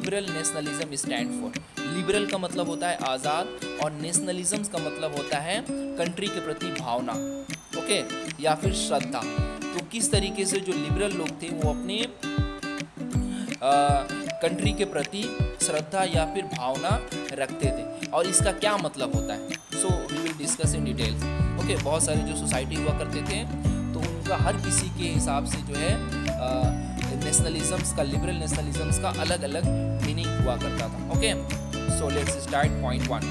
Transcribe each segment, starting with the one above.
Liberal nationalism stand for? Liberal का मतलब होता है आज़ाद और नेशनलिज्म का मतलब होता है कंट्री के प्रति भावना, ओके, या फिर श्रद्धा। तो किस तरीके से जो लिबरल लोग थे वो अपने कंट्री के प्रति श्रद्धा या फिर भावना रखते थे, और इसका क्या मतलब होता है? So we will discuss in details. Okay, बहुत सारे जो सोसाइटी हुआ करते थे तो उनका हर किसी के हिसाब से जो है नेशनलिज्म्स का, लिबरल नेशनलिज्म्स का अलग अलग मीनिंग हुआ करता था। Okay, so let's start point 1।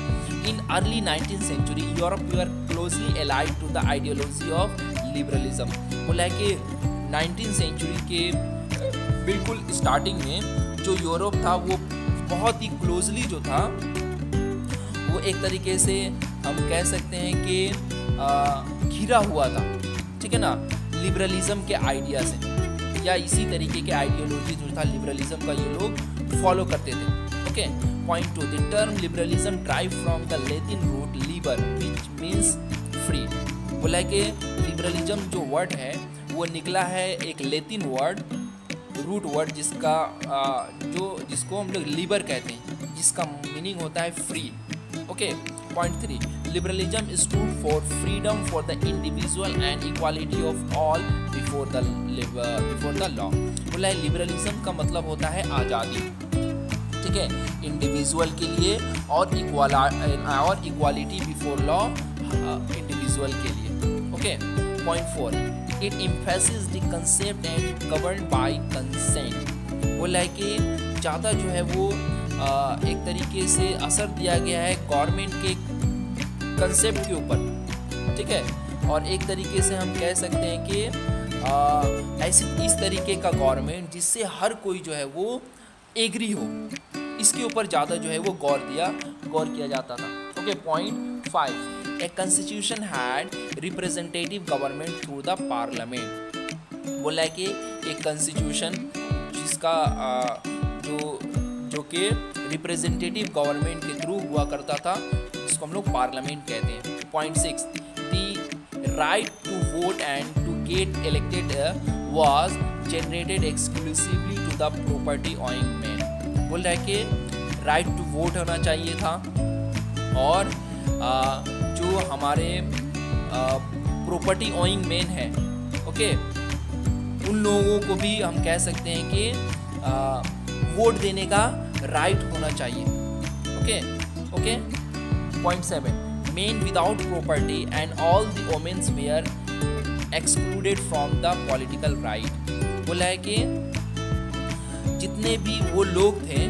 In early 19th century Europe were closely allied to the ideology of liberalism. बोला है कि 19th century के बिल्कुल स्टार्टिंग में जो यूरोप था वो बहुत ही क्लोजली जो था वो एक तरीके से हम कह सकते हैं कि घिरा हुआ था, ठीक है ना, लिबरलिज्म के आइडिया से, या इसी तरीके के आइडियोलॉजी जो था लिबरलिज्म का ये लोग फॉलो करते थे। Okay, point 2, the term liberalism derive from the Latin root liber which means free. बोला है कि लिबरलिज्म जो वर्ड है वो निकला है एक लैटिन वर्ड, रूट वर्ड, जिसको हम लोग लिबर कहते हैं, जिसका मीनिंग होता है free. Okay, point 3, liberalism stood for freedom for the individual and equality of all before the law. बोला है लिबरलिज्म का मतलब होता है आज़ादी, ठीक है, इंडिविजुअल के लिए, और इक्वालिटी बिफोर लॉ इंडिविजुअल के लिए। Okay, point 4, it emphasizes the concept and governed by consent। बोला है कि ज़्यादा जो है वो एक तरीके से असर दिया गया है गवर्नमेंट के कंसेप्ट के ऊपर, ठीक है, और एक तरीके से हम कह सकते हैं कि ऐसे इस तरीके का गवर्नमेंट जिससे हर कोई जो है वो एग्री हो, इसके ऊपर ज़्यादा जो है वो गौर किया जाता था। Okay, point 5, A constitution had representative government through the parliament। बोला है कि एक constitution जिसका जो कि रिप्रेजेंटेटिव गवर्नमेंट के थ्रू हुआ करता था, जिसको हम लोग पार्लियामेंट कहते हैं। Point 6, the right to vote and to get elected was generated exclusively to the property owning man। बोल रहा है कि राइट टू वोट होना चाहिए था, और जो हमारे प्रॉपर्टी ओइंग मैन है, ओके, उन लोगों को भी हम कह सकते हैं कि वोट देने का राइट होना चाहिए। Okay, point 7, men without property and all the womens were excluded from the political right. बोला है कि जितने भी वो लोग थे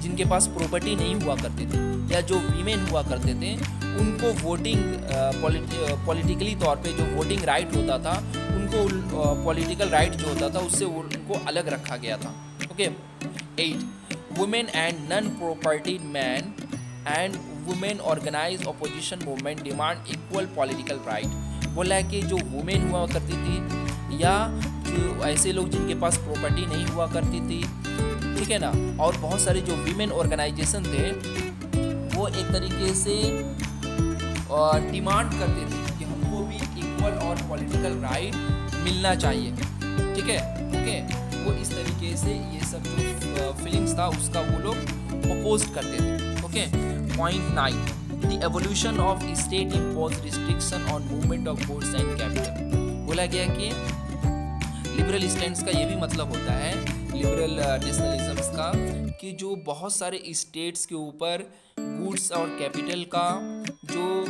जिनके पास प्रॉपर्टी नहीं हुआ करते थे, या जो वीमेन हुआ करते थे, उनको वोटिंग पॉलिटिकली तौर पे जो वोटिंग राइट होता था, उनको पॉलिटिकल राइट जो होता था उससे उनको अलग रखा गया था। Okay, 8, women and non propertied men and women organise opposition movement demand equal political right. बोला है कि जो वुमेन हुआ करती थी, या जो ऐसे लोग जिनके पास प्रॉपर्टी नहीं हुआ करती थी, ठीक है ना, और बहुत सारे जो वीमेन ऑर्गेनाइजेशन थे वो एक तरीके से डिमांड करते थे कि हमको भी इक्वल और पॉलिटिकल राइट मिलना चाहिए, ठीक है। ओके, वो इस तरीके से ये सब जो फीलिंग्स था उसका वो लोग अपोज करते थे। Okay, point 9, the evolution of state impose restriction on movement of goods and capital. बोला गया कि लिबरल स्टैंड्स का ये भी मतलब होता है, लिबरल नेशनलिज्म्स का, कि जो बहुत सारे स्टेट्स के ऊपर गुड्स और कैपिटल का जो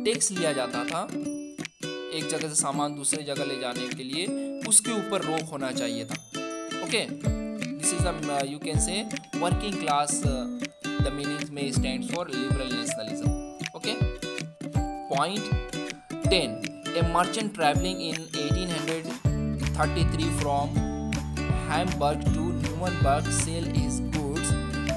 टैक्स लिया जाता था एक जगह से सामान दूसरे जगह ले जाने के लिए, उसके ऊपर रोक होना चाहिए था। Okay, this is the you can say working class, the meaning में stands for liberal nationalism. Okay, point 10, a merchant traveling in 1833 from Hamburg to Nuremberg sell his goods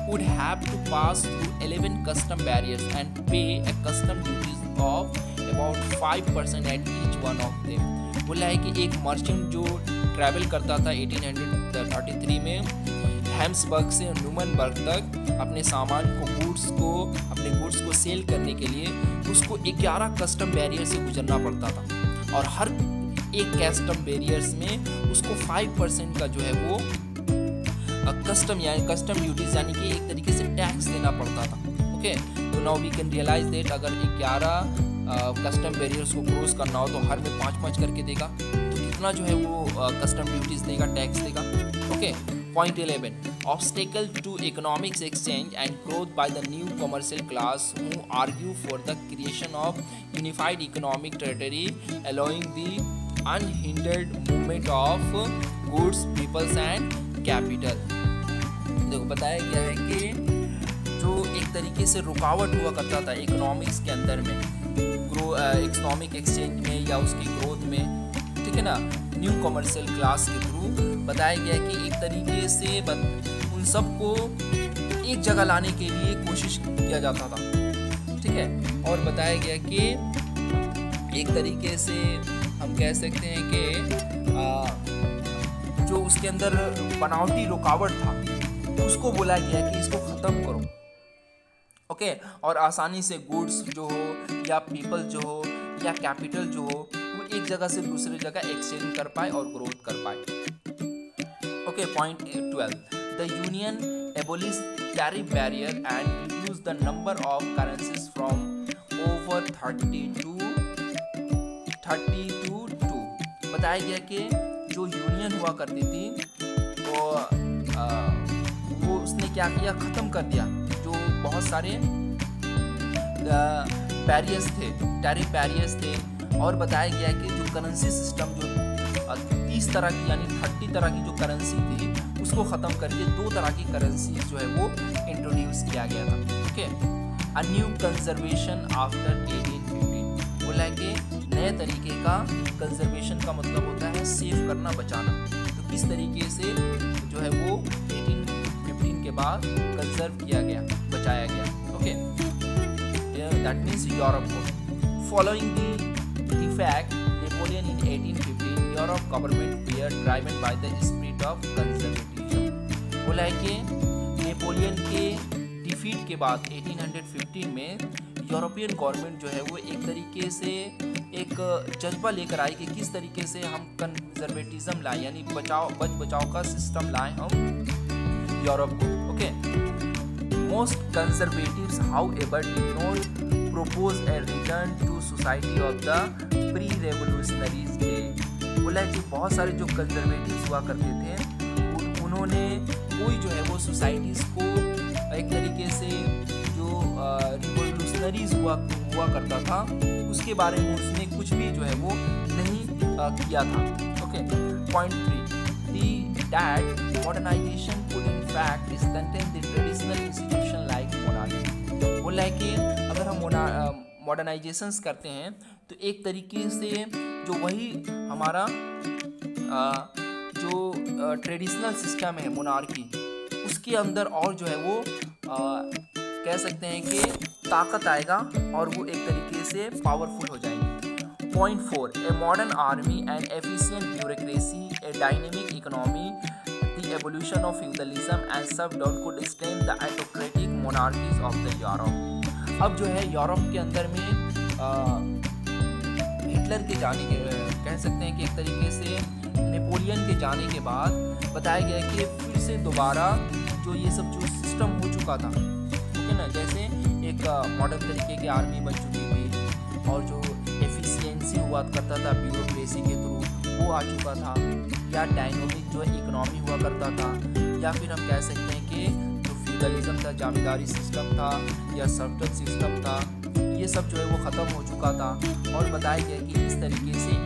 would have to pass through 11 custom barriers and pay a custom duties of about 5% at each one of them। बोला है कि एक merchant जो travel करता था 1833 में Habsburg से न्यूमनबर्ग तक अपने सामान को अपने गुड्स को सेल करने के लिए उसको 11 कस्टम बैरियर से गुजरना पड़ता था, और हर एक कस्टम बैरियर्स में उसको 5% का जो है वो कस्टम यानी कस्टम ड्यूटीज यानी कि एक तरीके से टैक्स देना पड़ता था। ओके, तो now we can realise that अगर 11 कस्टम बैरियर्स को क्रॉस करना हो तो हर में 5-5 करके देगा, तो कितना जो है वो कस्टम ड्यूटीज देगा, टैक्स देगा। Okay, point 11, obstacle to economics exchange and growth by the new commercial class who argue for the creation of unified economic territory allowing the unhindered movement of goods, peoples and capital. देखो बताया गया है कि जो एक तरीके से रुकावट हुआ करता था इकोनॉमिक्स के अंदर में, इकोनॉमिक एक्सचेंज में या उसकी ग्रोथ में, ठीक है ना, न्यू कमर्शियल क्लास के थ्रू बताया गया कि एक तरीके से उन सबको एक जगह लाने के लिए कोशिश किया जाता था, ठीक है। और बताया गया कि एक तरीके से हम कह सकते हैं कि जो उसके अंदर बनावटी रुकावट था उसको बोला गया कि इसको ख़त्म करो। ओके, और आसानी से गुड्स जो हो या पीपल जो हो या कैपिटल जो हो वो एक जगह से दूसरी जगह एक्सचेंज कर पाए और ग्रोथ कर पाए। Okay, point 12, the union abolish tariff barrier and reduce the number of currencies from over 30 to 2। बताया गया कि जो यूनियन हुआ करती थी वो उसने क्या किया, ख़त्म कर दिया जो बहुत सारे बैरियर्स थे, टैरिफ बैरियर्स थे। और बताया गया कि जो करेंसी सिस्टम जो 30 तरह की यानी 30 तरह की जो करेंसी थी उसको ख़त्म करके 2 तरह की करेंसी जो है वो इंट्रोड्यूस किया गया था। Okay, a new conservation after 1815 बोला है कि नए तरीके का कंजर्वेशन का मतलब होता है सेव करना, बचाना। तो किस तरीके से जो है वो 1815 के बाद कंजर्व किया गया, बचाया गया। ओके, दैट मीन्स यूरोप को following the fact Napoleon in 1815 Europe government were driven by the spirit of conservatism. बोला है कि नेपोलियन के डिफीट के बाद 1815 में यूरोपियन गवर्नमेंट जो है वो एक तरीके से एक जज्बा लेकर आई कि किस तरीके से हम कंजर्वेटिज्म लाएं, यानी बचाव का सिस्टम लाएं हम यूरोप को। Okay, most conservatives however did not propose a return to society of the pre-revolutionary day। बोला कि बहुत सारे जो कंजर्वेटिव्स हुआ करते थे उन्होंने कोई जो है वो सोसाइटीज़ को एक तरीके से जो रिवोल्यूशनरीज हुआ करता था उसके बारे में उसने कुछ भी जो है वो नहीं किया था। Okay, point 3, that modernization could in fact strengthen the traditional institution like monarchy। बोला है कि अगर हम मॉडर्नाइजेशंस करते हैं तो एक तरीके से जो वही हमारा जो ट्रेडिशनल सिस्टम है मोनार्की उसके अंदर और जो है वो कह सकते हैं कि ताकत आएगा और वो एक तरीके से पावरफुल हो जाएंगे। Point 4, a modern army and efficient bureaucracy, a dynamic economy, the evolution of feudalism and serfdom could stem the autocratic monarchies of the Europe. अब जो है यूरोप के अंदर में हिटलर के जाने के कह सकते हैं कि एक तरीके से नेपोलियन के जाने के बाद बताया गया कि फिर से दोबारा जो ये सब जो सिस्टम हो चुका था, ठीक है ना, जैसे एक मॉडर्न तरीके की आर्मी बन चुकी थी और जो एफिशिएंसी हुआ करता था ब्यूरोक्रेसी के थ्रू वो आ चुका था, या डायनामिक जो इकोनॉमी हुआ करता था, या फिर हम कह सकते हैं कि जो फ्यूडलिज्म था, जामींदारी सिस्टम था या सर्वडन सिस्टम था, ये सब जो है वो ख़त्म हो चुका था। और बताया गया कि इस तरीके से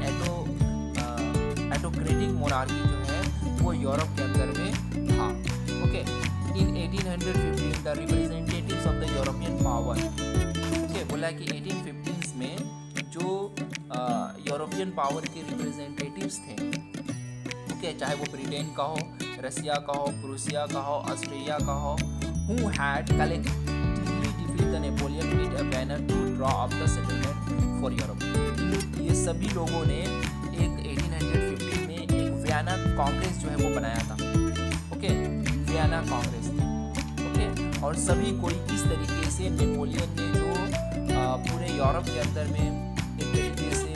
ऑटोक्रेटिक मोनार्की जो है वो यूरोप के अंदर में था। Okay, in 1815 the representatives of the European power, okay, बोला कि 1815 में जो यूरोपियन पावर के रिप्रेजेंटेटिव्स थे, ओके, चाहे वो ब्रिटेन का हो, रसिया का हो, प्रूसिया का हो, ऑस्ट्रेलिया का हो, who had collectively defeated the Napoleon with a banner to draw up the settlement for Europe। ये सभी लोगों ने एक 1815 में एक वियना कांग्रेस जो है वो बनाया था। Okay, Vienna Congress. ओके, और सभी कोई किस तरीके से नेपोलियन ने जो पूरे यूरोप के अंदर में एक तरीके से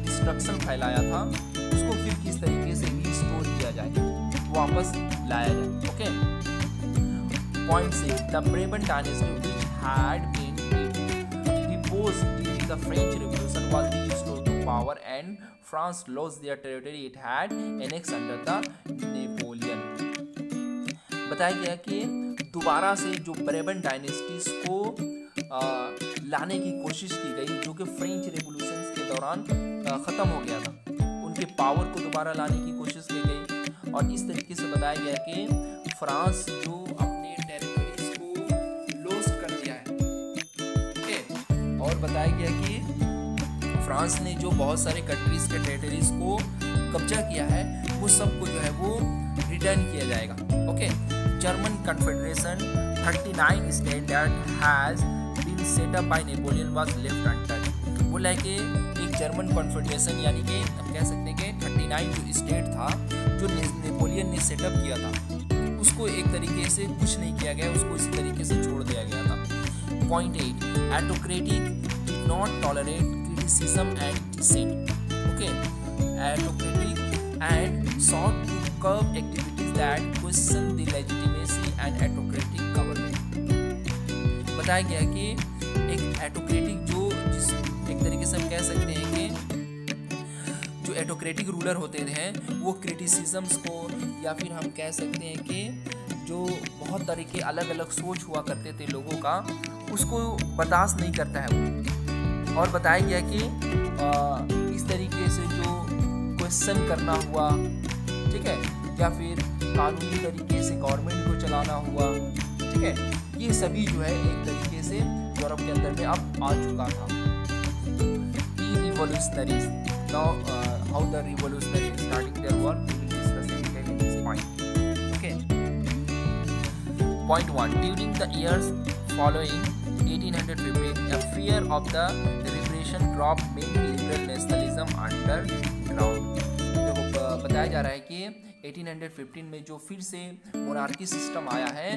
डिस्ट्रक्शन फैलाया था उसको फिर किस तरीके से रिस्टोर किया जाए, वापस लाया जाए। Okay, point 6, the Bourbon dynasty which had been deposed during the French Revolution was restored to power and France lost their territory it had annexed under the Napoleon। बताया गया कि दोबारा से जो ब्रेबन डायनेस्टीज को लाने की कोशिश की गई, जो कि फ्रेंच रेवोल्यूशन के दौरान ख़त्म हो गया था, उनके पावर को दोबारा लाने की कोशिश की गई। और इस तरीके से बताया गया कि फ्रांस जो अपने टेरिटरीज को लॉस्ट कर दिया है। ओके, और बताया गया कि फ्रांस ने जो बहुत सारे कंट्रीज के टेरिटरीज को कब्जा किया है, वो सबको जो है वो रिटर्न किया जाएगा। Okay, German confederation 39 state that has been set up by Napoleon was left untouched. बोला है कि एक जर्मन कॉन्फेडरेशन यानी कि हम कह सकते हैं कि 39 जो स्टेट था जो नेपोलियन ने सेटअप किया था, उसको एक तरीके से कुछ नहीं किया गया, उसको इसी तरीके से छोड़ दिया गया था। Point 8, autocratic did not tolerate criticism and dissent। Okay, autocratic and sought to curb activities that question the legitimacy and autocratic government। बताया गया कि एक autocratic जो जिस एक तरीके से हम कह सकते हैं कि जो एटोक्रेटिक रूलर होते हैं वो क्रिटिसिज्म्स को, या फिर हम कह सकते हैं कि जो बहुत तरीके अलग अलग सोच हुआ करते थे लोगों का, उसको बर्दाश्त नहीं करता है वो। और बताया गया कि इस तरीके से जो क्वेश्चन करना हुआ, ठीक है, या फिर कानूनी तरीके से गवर्नमेंट को चलाना हुआ, ठीक है, ये सभी जो है एक तरीके से यूरोप के अंदर में अब आ चुका था। Revolutionaries, now how the revolutionaries starting their work, we will discuss in this point। Okay, point 1, during the years following 1815 a fear of the repression dropped many liberal nationalism underground। तो बताया जा रहा है कि 1815 में जो फिर से मोनार्की सिस्टम आया है,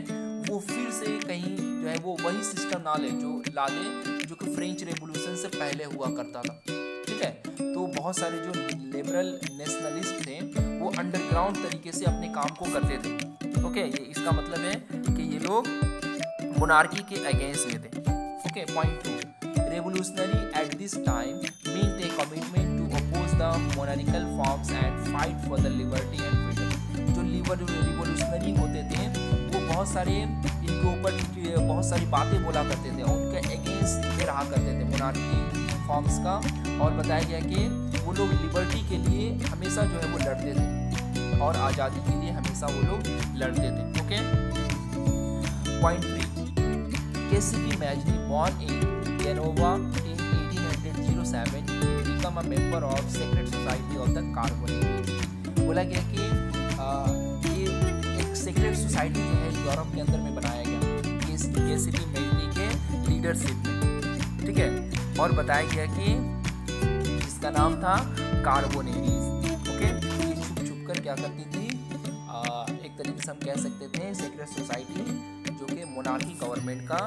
वो फिर से कहीं जो है वो वही सिस्टम ना ले जो कि फ्रेंच रेवोल्यूशन से पहले हुआ करता था। ठीक है, तो बहुत सारे जो लिबरल नेशनलिस्ट थे वो अंडरग्राउंड तरीके से अपने काम को करते थे। ओके, ये इसका मतलब है कि ये लोग मोनार्की के अगेंस्ट में थे। Okay, point 2, revolutionary at this time mean a commitment to oppose the monarchical forms and fight for the liberty and freedom. जो रिवोल्यूशनरी होते थे वो बहुत सारे इनके ऊपर बहुत सारी बातें बोला करते थे, उनके अगेंस्ट में रहा करते थे मोनार्की फॉर्म्स का। और बताया गया कि वो लोग लिबर्टी के लिए हमेशा जो है वो लड़ते थे और आज़ादी के लिए हमेशा वो लोग लड़ते थे। Okay, point 3, Giuseppe Mazzini born in Genoa in 1807 become a member of secret society of the Carbonari. बोला गया कि ये एक सीक्रेट सोसाइटी जो है यूरोप के अंदर में बनाया गया केसीपी मैजनी के लीडरशिप में। ठीक है, और बताया गया कि इसका नाम था कार्बोनेरीज। ओके, ये छुप कर क्या करती थी, एक तरीके से हम कह सकते थे सीक्रेट सोसाइटी जो कि मोनार्की गवर्नमेंट का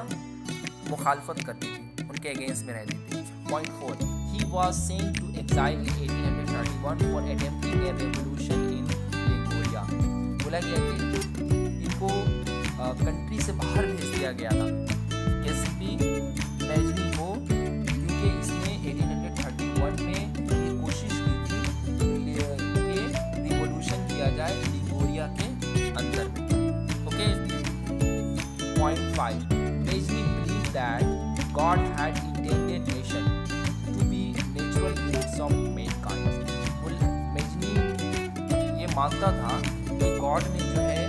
मुखालफत करती थी, उनके अगेंस्ट में रहती थी। Point 4, he was sent to exile in 1831 for attempting a revolution in Liguria. बोला गया कि इनको कंट्री से बाहर भेज दिया गया था केसीपी मैजनी को, क्योंकि इसने 1831 में ये कोशिश की थी कि रिवोल्यूशन किया जाए लिगुरिया के अंदर में। Okay, point 5, Mazzini believe that God had intended nation to be natural units of mankind. Mazzini ये मानता था कि गॉड ने जो है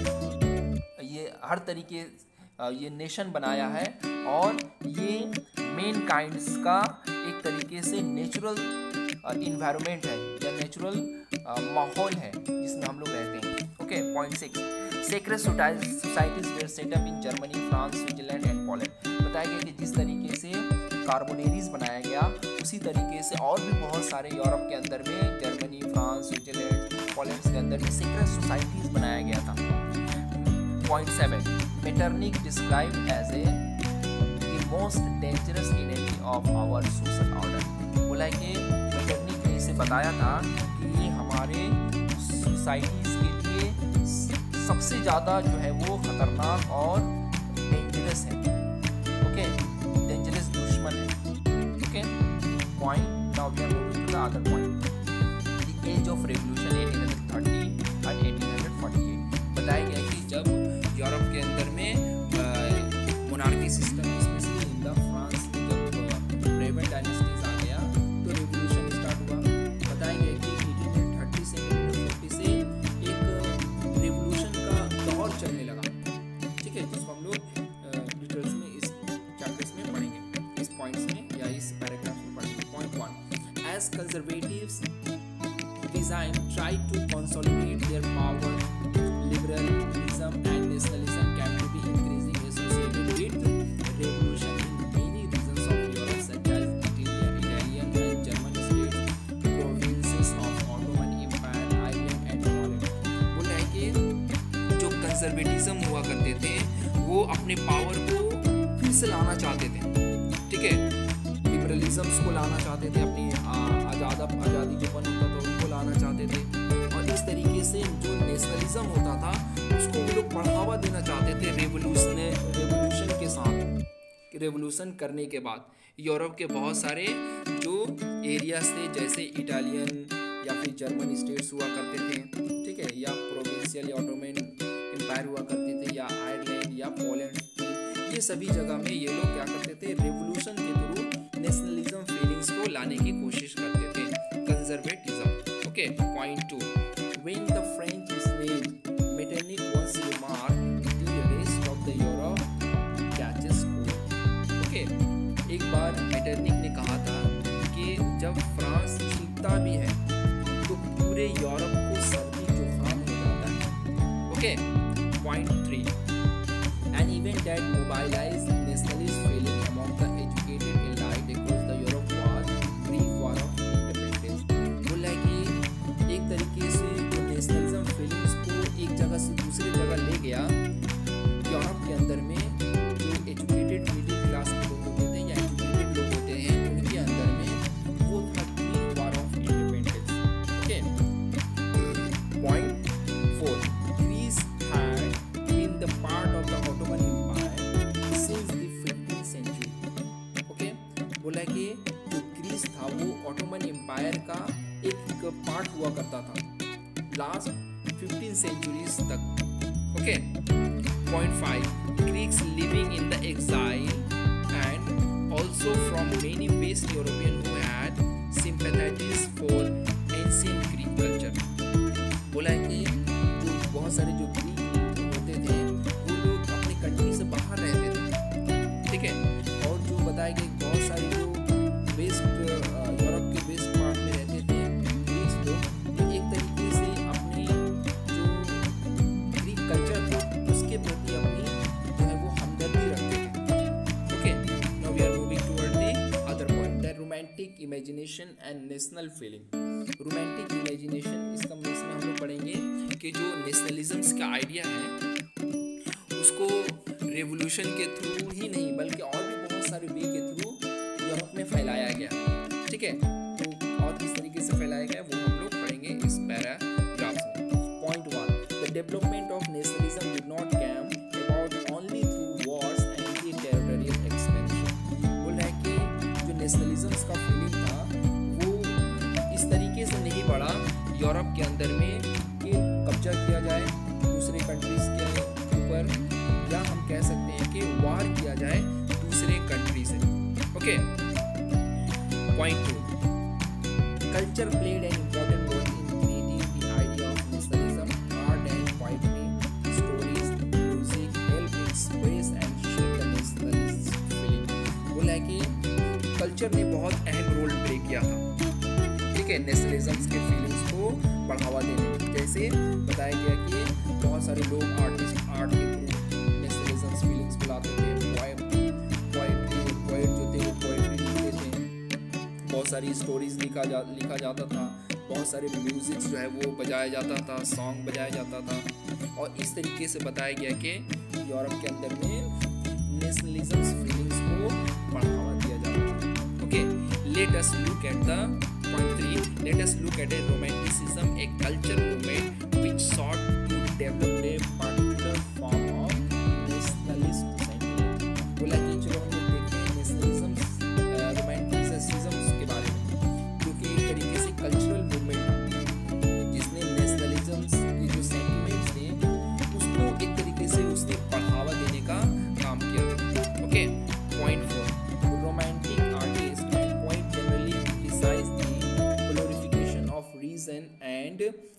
ये हर तरीके ये नेशन बनाया है और ये मेन काइंड्स का एक तरीके से नेचुरल इन्वायरमेंट है या नेचुरल माहौल है जिसमें हम लोग रहते हैं। Okay, point 6, secret societies were set up in Germany, France, Switzerland and Poland. बताया गया कि जिस तरीके से कार्बोनेरीज बनाया गया उसी तरीके से और भी बहुत सारे यूरोप के अंदर में जर्मनी, फ्रांस, स्विट्जरलैंड, पोलैंड के अंदर में सीक्रेट सोसाइटीज बनाया गया था। Point 7, Metternich describe as a most dangerous enemy of our social order. बोला है कि मेटरनिक ने इसे बताया था कि ये हमारे सोसाइटीज़ के लिए सबसे ज़्यादा जो है वो खतरनाक और डेंजरस है, ओके, डेंजरस दुश्मन है, okay. Point, now we are moving to the other point. The age of revolution 1830 और 1848। बताया गया कि जब यूरोप के अंदर में monarchy system, specially in the France में जब ब्रेवन डायनेस्टीज आ गया तो रेवोल्यूशन स्टार्ट हुआ। बताया गया कि 1830 से 1840 से एक रेवोल्यूशन का दौर चलने लगा, ठीक है, जिसको हम लोग डिटेल्स में इस चैप्टर्स में पढ़ेंगे, इस पॉइंट्स में या इस पैराग्राफ में पढ़ेंगे। Point 1, as conservatives design tried to consolidate their power, liberalism and nationalism came to be increasingly associated with revolution in many regions of Europe, such as Italian and German states, provinces of Ottoman Empire, Ireland and Holland। बोल रहा है कि जो conservatism हुआ करते थे वो अपने पावर को फिर से लाना चाहते थे, ठीक है, लिबरलिज्म को लाना चाहते थे, अपनी आज़ादी जो बन होता था उनको लाना चाहते थे, और इस तरीके से जो नेशनलिज्म होता था उसको वो लोग बढ़ावा देना चाहते थे रेवोल्यूशन के साथ। रेवोल्यूशन करने के बाद यूरोप के बहुत सारे जो एरियाज थे, जैसे इटालियन या फिर जर्मन स्टेट्स हुआ करते थे, ठीक है, या प्रोविंशियल या ऑटोमन एम्पायर हुआ करते थे, या आयरलैंड या पोलैंड, ये सभी जगह में ये लोग क्या करते थे, रेवोल्यूशन के थ्रू नेशनलिज्म फीलिंग्स को लाने की कोशिश करते थे, conservatism, okay. Point 2, when the French slave Metternich once remark the rest of the Europe catches cold, okay. एक बार मेटरनिक ने कहा था कि जब फ्रांस जीतता भी है तो पूरे यूरोप को सर्दी जुकाम हो जाता है, okay. Point 3, an event that mobilized nationalist feeling among the educated elite across the Europe was Greek War of Independence। बोला कि एक तरीके से जो नेशनलिज्म फीलिंग्स को एक जगह से दूसरी जगह ले गया यूरोप के अंदर में, जो एजुकेटेड मिडिल क्लास के लोग होते थे या एजुकेटेड लोग होते हैं उनके अंदर में, वो था Greek war of independence, okay. Point 4, Greece had been the part of the Ottoman Empire since the 15th century, okay। बोला कि जो ग्रीस था वो ऑटोमन एम्पायर का एक पार्ट हुआ करता था लास्ट 15 सेंचुरीज तक, okay. Point 5, Greeks living in the exile and also from many west European who had sympathise for ancient Greek culture. बोला है कि जो बहुत सारे जो ग्रीक होते थे वो लोग अपने कंट्री से बाहर रहते थे, ठीक है, और जो बताए गए बहुत सारे जो वेस्ट यूरोप के वेस्ट पार्ट में रहते थे ग्रीक्स लोग, तो एक तरीके से अपनी जो ग्रीक कल्चर था उसके प्रति अपनी जो है वो हमदर्दी रखते थे, okay. Now we are moving toward the other point, the romantic imagination and national feeling. Romantic imagination, इसका इसमें हम लोग पढ़ेंगे कि जो नेशनलिज्म का आइडिया है उसको रेवोल्यूशन के थ्रू ही नहीं बल्कि और भी बहुत सारे वे के थ्रू यूरोप में फैलाया गया, ठीक है, तो और किस तरीके से फैलाया गया वो हम लोग पढ़ेंगे इस पैराग्राफ में। Point 1, the development of nationalism did not come about only through Wars and the territorial expansion. बोल रहा है कि जो नेशनलिज्म का फीलिंग था वो इस तरीके से नहीं बढ़ा यूरोप के अंदर में कि कब्जा किया जाए दूसरे कंट्रीज के ऊपर, या हम कह सकते हैं कि वार किया जाए दूसरे कंट्री से, okay. Point 2, culture played an important role in creating the idea of nationalism, art and poetry, stories, music help express and shape the nationalist feeling. बोला है कि कल्चर ने बहुत अहम रोल प्ले किया था, ठीक है, नेशनलिज्म के फीलिंग्स को बढ़ावा देने में। जैसे बताया गया कि बहुत सारे लोग आर्टिस्ट आर्ट के थ्रू नेशनलिज्म फीलिंग्स को लाते थे, पोएट जो थे वो पोएट्री लिखते थे, बहुत सारी स्टोरीज लिखा जाता था, बहुत सारे म्यूजिक्स जो है वो बजाया जाता था, सॉन्ग बजाया जाता था, और इस तरीके से बताया गया कि यूरोप के अंदर में नेशनलिज्म फीलिंग्स को बढ़ावा दिया जाता था, okay. Let us look at the point 3, let us look at a romanticism, a culture movement which sought to develop a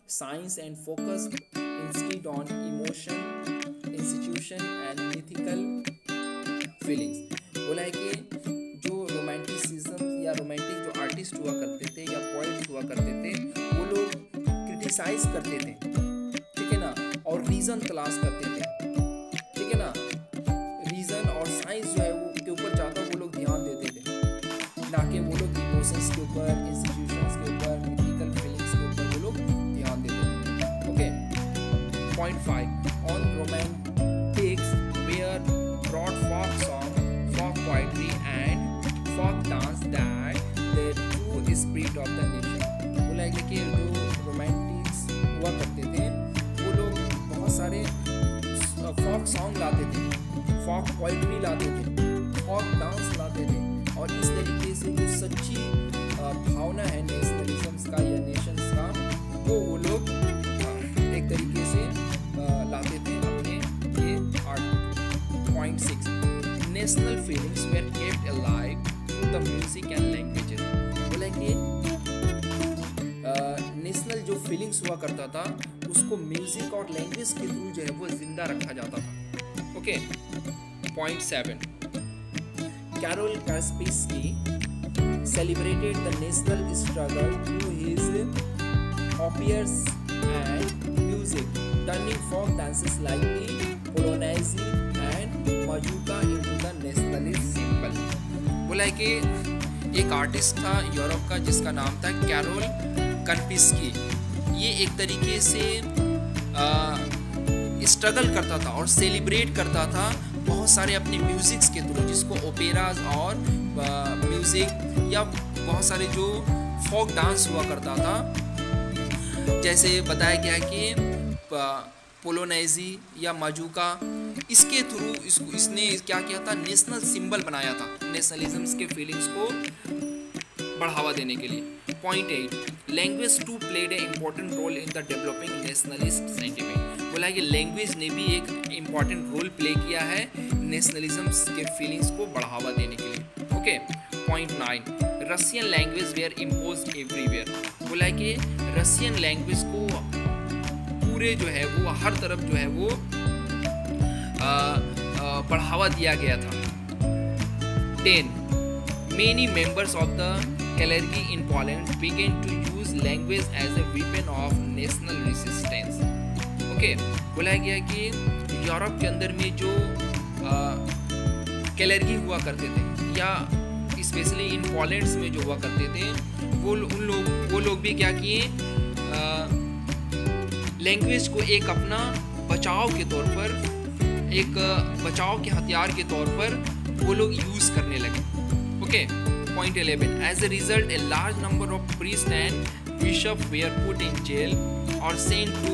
science and focused instead on emotion, institution and mythical feelings। बोला है कि जो romanticism या romantic जो artist हुआ करते थे या पोइट्स हुआ करते थे वो लोग क्रिटिसाइज करते थे, ठीक है ना, और रीज़न तलाश करते थे, ठीक है ना, रीज़न और साइंस जो है वो के ऊपर ज़्यादा वो लोग ध्यान देते थे, ना कि वो लोग इमोशंस के ऊपर, इंस्टीट्यूशंस के ऊपर, मिथिकल फीलिंग्स के ऊपर वो लोग ध्यान देते थे। Okay, point 5 on romantics were broad folk song, folk poetry and folk dance that the true spirit of the nation। बोला है कि जो रोमांटिक्स हुआ करते थे वो लोग बहुत सारे folk song लाते थे, folk poetry लाते थे, folk dance लाते थे, और इस तरीके से जो सच्ची भावना है नेशनलिज्म का या नेशंस का वो लोग एक तरीके से लाते थे अपने ये art. Point 6 national feelings were kept alive through the music and languages. बोला कि नेशनल जो फीलिंग्स हुआ करता था उसको म्यूजिक और लैंग्वेज के थ्रू जो है वो जिंदा रखा जाता था। Okay, point 7 Carol Kaspisky celebrated the national struggle through his operas and music, turning folk dances like the Polonaise and Majuka into the nationalist symbol। बोला है कि एक आर्टिस्ट था यूरोप का जिसका नाम था कैरोल कास्पिस्की। ये एक तरीके से स्ट्रगल करता था और सेलिब्रेट करता था बहुत सारे अपने म्यूजिक्स के थ्रू, जिसको ओपेराज और म्यूजिक या बहुत सारे जो फोक डांस हुआ करता था, जैसे बताया गया कि पोलोनाइजी या माजूका, इसके थ्रू इसने क्या किया था, नेशनल सिंबल बनाया था नेशनलिज्म के फीलिंग्स को बढ़ावा देने के लिए। Point 8 language too played a important role in the developing nationalist sentiment. बोला है कि लैंग्वेज ने भी एक इम्पॉर्टेंट रोल प्ले किया है नेशनलिज्म के फीलिंग्स को बढ़ावा देने के लिए। Okay, point 9 Russian language were imposed everywhere. बोला है कि रशियन लैंग्वेज को पूरे जो है वो हर तरफ जो है वो बढ़ावा दिया गया था। 10 many members of the clergy in Poland began to use language as a weapon of national resistance। Okay, बोला गया कि यूरोप के अंदर में जो क्लेर्गी हुआ करते थे या स्पेशली इन पोलैंड में जो हुआ करते थे वो लोग भी क्या किए, लैंग्वेज को एक अपना बचाव के तौर पर, एक बचाव के हथियार के तौर पर वो लोग यूज़ करने लगे। Okay, point 11 as a result a large number of priest and bishop were put in jail और sent to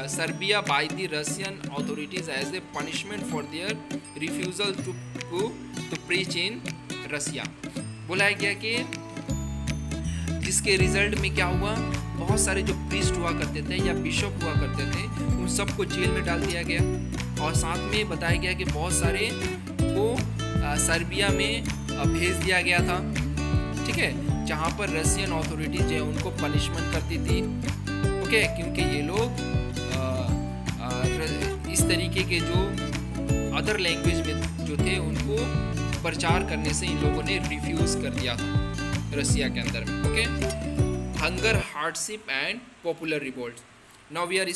Serbia by the Russian authorities as a punishment for their refusal to preach in Russia. बोला गया कि जिसके result में क्या हुआ, बहुत सारे जो प्रीस्ट हुआ करते थे या बिशप हुआ करते थे उन सबको जेल में डाल दिया गया, और साथ में बताया गया कि बहुत सारे को सर्बिया में भेज दिया गया था, ठीक है, जहाँ पर रशियन अथॉरिटीज जो है उनको पनिशमेंट करती थी। ओके, क्योंकि ये लोग इस तरीके के जो अदर लैंग्वेज में जो थे उनको प्रचार करने से इन लोगों ने रिफ्यूज़ कर दिया था रशिया के अंदर में। Okay, hunger, hardship and popular revolt. Now we are